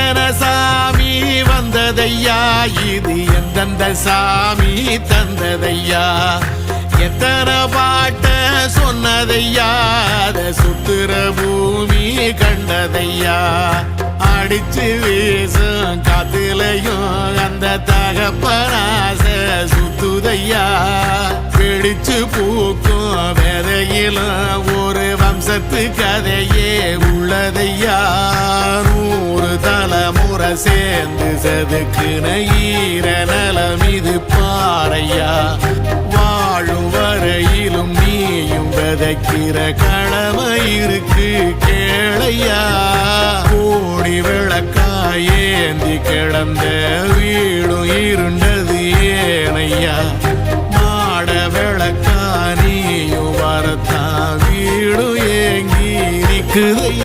எத்தனை சாமி வந்ததையா, இது எந்தெந்த சாமி தந்ததையா, எத்தனை பாட்ட சொன்னதையா, அத சுத்துற பூமி கண்டதையா, அடிச்சு வீசும் காத்துலையும் அந்த தகப்பனாச சுத்துதையா, பிடிச்சு பூக்கும் விதையிலும் ஒரு வம்சத்து கதையே உள்ளதையா, 100 தலைமுறை சேர்ந்து செதுக்குன ஈர நலம் இது பாறையா, வாழும் வரையிலும் நீயும் விதைக்கிற கடமை இருக்கு கேளையா, கோடி விளக்காயேந்தி கிடந்த வீடும் இருண்டது ஏனையா, மாட விளக்கா நீயும் வரத்தான் வீடும் ஏங்கி நிற்குதையா.